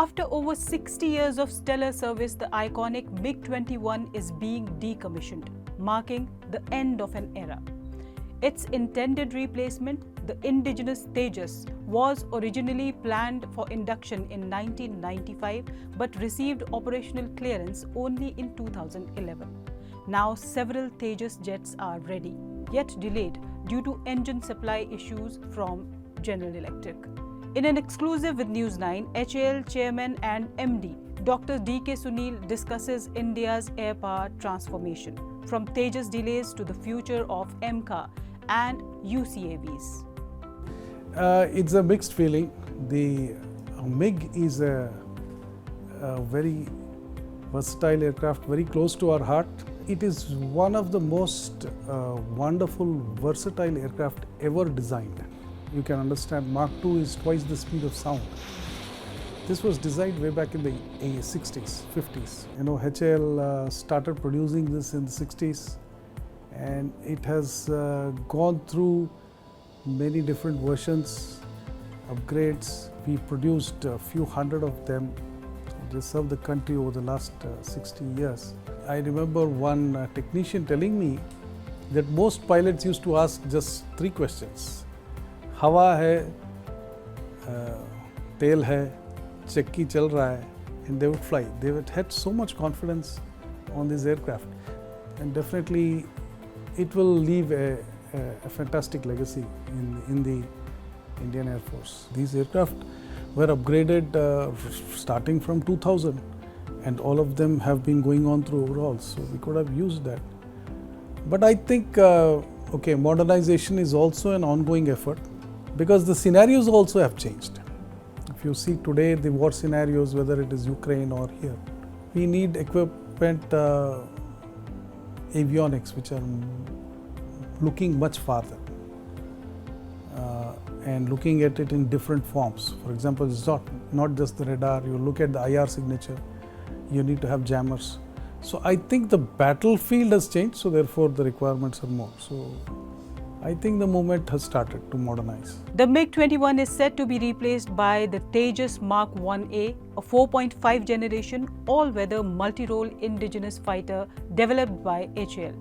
After over 60 years of stellar service, the iconic MiG-21 is being decommissioned, marking the end of an era. Its intended replacement, the indigenous Tejas, was originally planned for induction in 1995 but received operational clearance only in 2011. Now several Tejas jets are ready, yet delayed due to engine supply issues from General Electric. In an exclusive with News9, HAL Chairman and MD Dr. D.K. Sunil discusses India's air power transformation, from Tejas delays to the future of AMCA and UCAVs. It's a mixed feeling. The MiG is a very versatile aircraft, very close to our heart. It is one of the most wonderful, versatile aircraft ever designed. You can understand Mark II is twice the speed of sound. This was designed way back in the 60s, 50s. You know, HAL started producing this in the 60s, and it has gone through many different versions, upgrades. We produced a few hundred of them. They served the country over the last 60 years. I remember one technician telling me that most pilots used to ask just 3 questions. हवा है, तेल है, चक्की चल रहा है, and they would fly. They had so much confidence on this aircraft, and definitely it will leave a fantastic legacy in the Indian Air Force. These aircraft were upgraded starting from 2000, and all of them have been going on through overhauls, so we could have used that. But I think modernization is also an ongoing effort, because the scenarios also have changed. If you see today the war scenarios, whether it is Ukraine or here, we need equipment, avionics, which are looking much farther and looking at it in different forms. For example, it's not just the radar. You look at the IR signature, you need to have jammers. So I think the battlefield has changed, so therefore the requirements are more. So I think the movement has started to modernize. The MiG-21 is set to be replaced by the Tejas Mark 1A, a 4.5 generation all-weather multi-role indigenous fighter developed by HAL.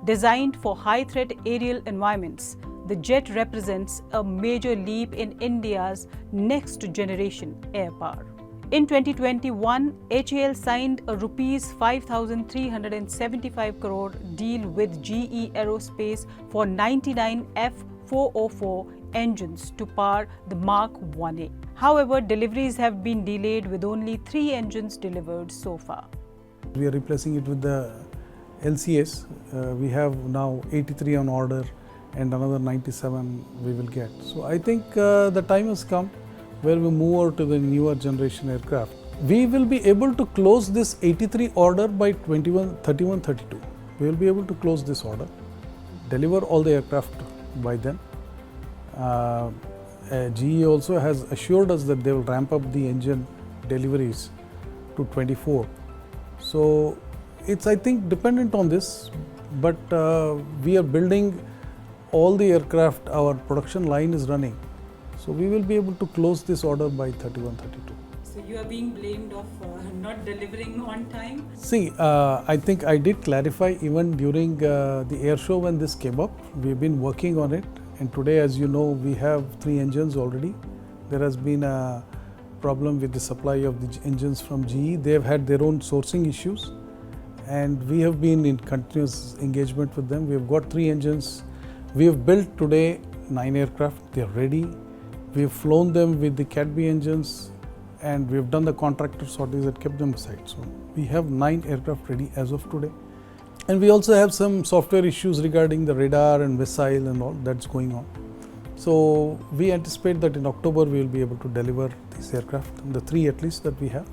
Designed for high-threat aerial environments, the jet represents a major leap in India's next-generation air power. In 2021, HAL signed a Rs 5,375 crore deal with GE Aerospace for 99 F404 engines to power the Mark 1A. However, deliveries have been delayed, with only 3 engines delivered so far. We are replacing it with the LCAs. We have now 83 on order, and another 97 we will get. So I think the time has come where we move over to the newer generation aircraft. We will be able to close this 83 order by 31-32. We will be able to close this order, deliver all the aircraft by then. GE also has assured us that they will ramp up the engine deliveries to 24. So it's, I think, dependent on this, but we are building all the aircraft. Our production line is running. So we will be able to close this order by 31-32. So you are being blamed of not delivering on time? See, I think I did clarify even during the air show when this came up. We've been working on it, and today, as you know, we have 3 engines already. There has been a problem with the supply of the engines from GE. They have had their own sourcing issues, and we have been in continuous engagement with them. We have got 3 engines. We have built today 9 aircraft. They are ready. We have flown them with the Cat B engines, and we have done the contractor sorties that kept them aside. So we have 9 aircraft ready as of today. And we also have some software issues regarding the radar and missile and all that's going on. So we anticipate that in October we will be able to deliver these aircraft, the 3 at least that we have.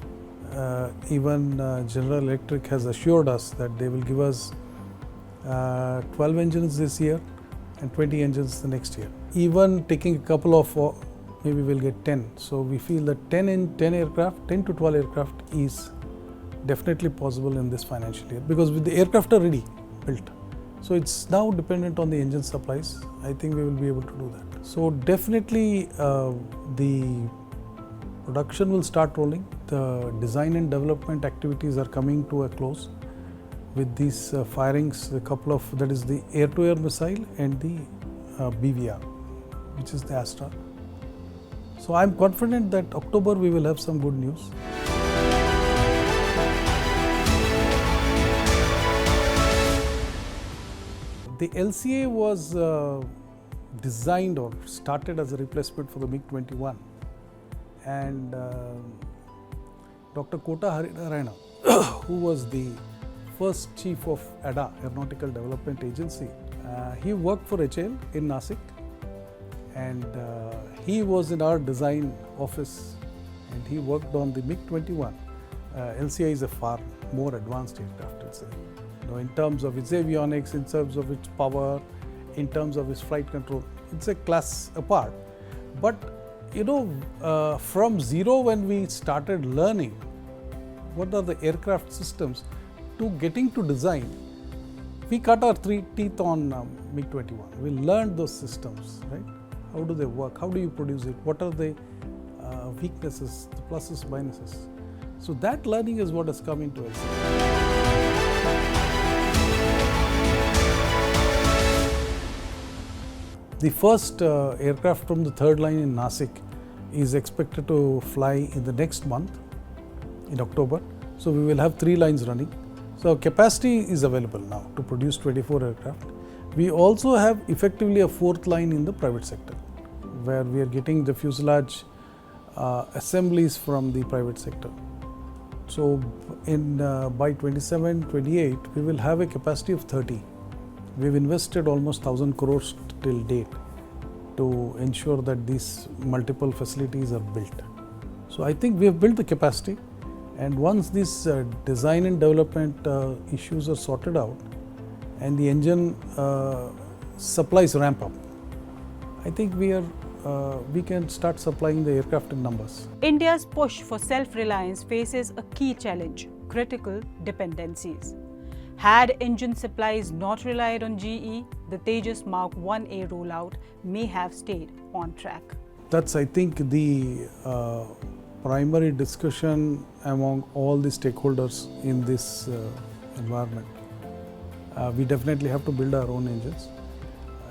Even General Electric has assured us that they will give us 12 engines this year and 20 engines the next year. Even taking a couple of, maybe we'll get 10. So we feel that 10 to 12 aircraft is definitely possible in this financial year, because with the aircraft are ready, built. So it's now dependent on the engine supplies. I think we will be able to do that. So definitely the Production will start rolling. The design and development activities are coming to a close with these firings, a couple of, that is the air-to-air missile and the BVR, which is the Astra. So I'm confident that October we will have some good news. The LCA was designed or started as a replacement for the MiG-21, and Dr. Kota Harinarayana, who was the first chief of ADA, Aeronautical Development Agency, he worked for HAL in Nasik, and he was in our design office, and he worked on the MiG-21. LCA is a far more advanced aircraft, it's in terms of its avionics, in terms of its power, in terms of its flight control. It's a class apart. But from zero, when we started learning what are the aircraft systems, to getting to design, we cut our teeth on MiG-21. We learned those systems, right? How do they work? How do you produce it? What are the weaknesses, the pluses, minuses? So that learning is what has come into us. The first aircraft from the third line in Nasik is expected to fly in the next month, in October. So we will have 3 lines running. So capacity is available now to produce 24 aircraft. We also have effectively a 4th line in the private sector, where we are getting the fuselage assemblies from the private sector. So by 27-28, we will have a capacity of 30. We've invested almost 1,000 crores till date to ensure that these multiple facilities are built. So I think we have built the capacity, and once these design and development issues are sorted out and the engine supplies ramp up, I think we can start supplying the aircraft in numbers. India's push for self-reliance faces a key challenge: critical dependencies. Had engine supplies not relied on GE, the Tejas Mark 1A rollout may have stayed on track. That's, I think, the primary discussion among all the stakeholders in this environment. We definitely have to build our own engines.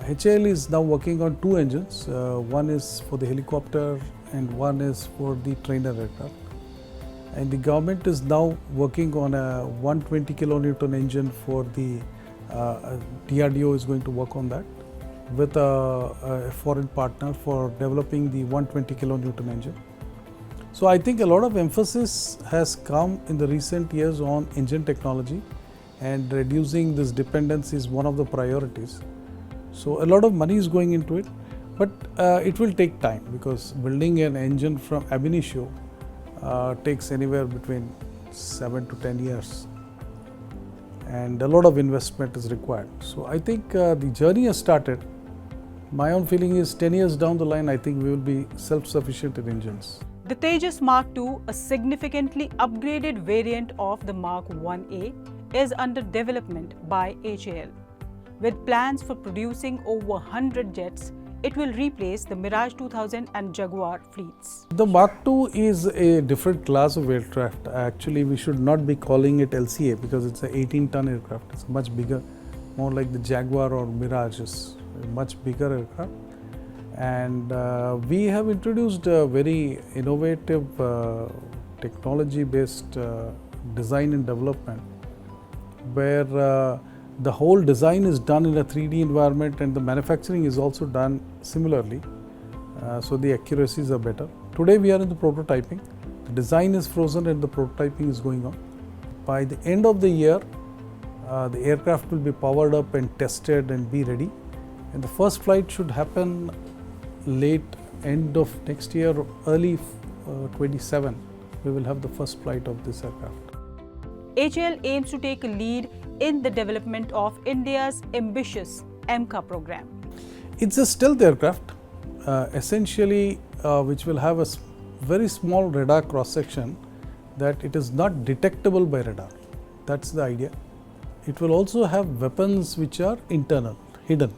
HAL is now working on 2 engines. One is for the helicopter and one is for the trainer aircraft. And the government is now working on a 120 kilonewton engine for the DRDO is going to work on that with a foreign partner for developing the 120 kilonewton engine. So I think a lot of emphasis has come in the recent years on engine technology, and reducing this dependence is one of the priorities. So a lot of money is going into it, but it will take time, because building an engine from ab initio takes anywhere between 7 to 10 years, and a lot of investment is required. So I think the journey has started. My own feeling is 10 years down the line, I think we will be self-sufficient in engines. The Tejas Mark II, a significantly upgraded variant of the Mark 1A, is under development by HAL. With plans for producing over 100 jets, it will replace the Mirage 2000 and Jaguar fleets. The Mark II is a different class of aircraft. Actually, we should not be calling it LCA because it's an 18-ton aircraft. It's much bigger, more like the Jaguar or Mirage, is a much bigger aircraft. And we have introduced a very innovative technology-based design and development, where the whole design is done in a 3D environment and the manufacturing is also done similarly, so the accuracies are better. Today we are in the prototyping. The design is frozen and the prototyping is going on. By the end of the year, the aircraft will be powered up and tested and be ready. And the first flight should happen late end of next year, early 27. We will have the first flight of this aircraft. HAL aims to take a lead in the development of India's ambitious AMCA program. It's a stealth aircraft, essentially, which will have a very small radar cross-section that it is not detectable by radar. That's the idea. It will also have weapons which are internal, hidden,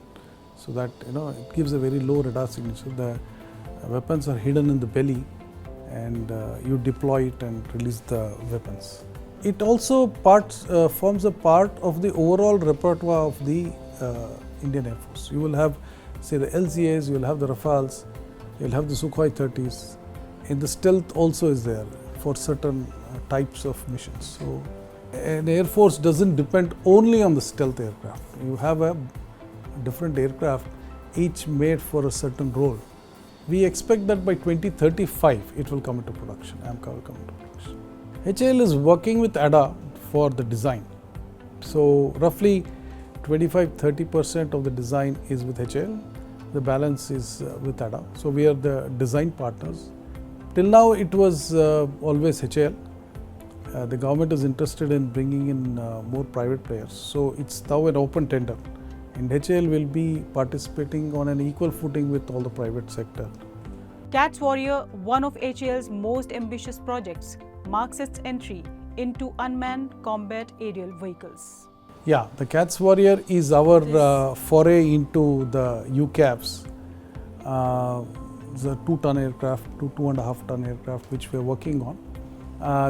so that it gives a very low radar signature. The weapons are hidden in the belly, and you deploy it and release the weapons. It also forms a part of the overall repertoire of the Indian Air Force. You will have, say, the LCAs, you will have the Rafales, you will have the Sukhoi 30s, and the stealth also is there for certain types of missions. So, an Air Force doesn't depend only on the stealth aircraft. You have a different aircraft, each made for a certain role. We expect that by 2035 it will come into production, AMCA will come into production. HAL is working with ADA for the design. So roughly 25-30% of the design is with HAL, the balance is with ADA. So we are the design partners. Till now it was always HAL. The government is interested in bringing in more private players. So it's now an open tender. And HAL will be participating on an equal footing with all the private sector. CATS Warrior, one of HAL's most ambitious projects, marks its entry into unmanned combat aerial vehicles. Yeah, the CATS Warrior is our foray into the UCAVs, the 2-ton aircraft, 2.5-ton aircraft which we are working on.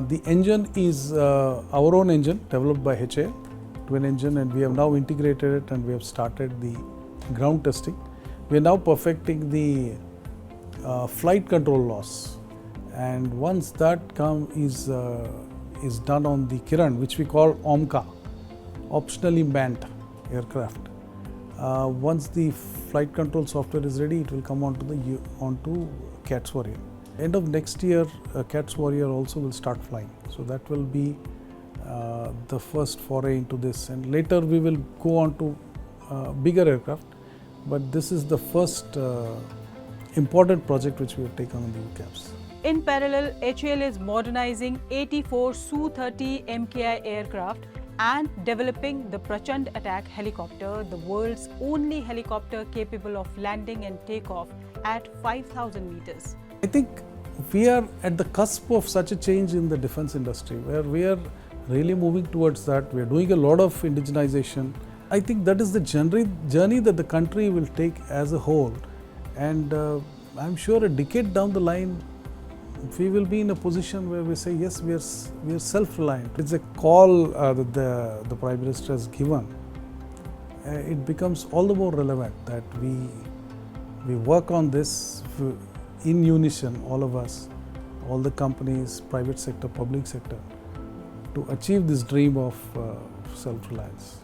The engine is our own engine developed by HAL. Twin engine, and we have now integrated it and we have started the ground testing. We are now perfecting the flight control loss, and once that is done on the Kiran, which we call AMCA, optionally manned aircraft. Once the flight control software is ready, it will come onto CATS Warrior. End of next year, CATS Warrior also will start flying. So that will be the first foray into this, and later we will go on to bigger aircraft, but this is the first important project which we have taken on the UCAVs. In parallel, HAL is modernizing 84 Su-30 MKI aircraft and developing the Prachand attack helicopter, the world's only helicopter capable of landing and takeoff at 5,000 meters. I think we are at the cusp of such a change in the defense industry where we are really moving towards that. We are doing a lot of indigenization. I think that is the journey that the country will take as a whole, and I'm sure a decade down the line we will be in a position where we say yes, we are self-reliant. It's a call that the Prime Minister has given. It becomes all the more relevant that we work on this in unison, all of us, all the companies, private sector, public sector, to achieve this dream of self-reliance.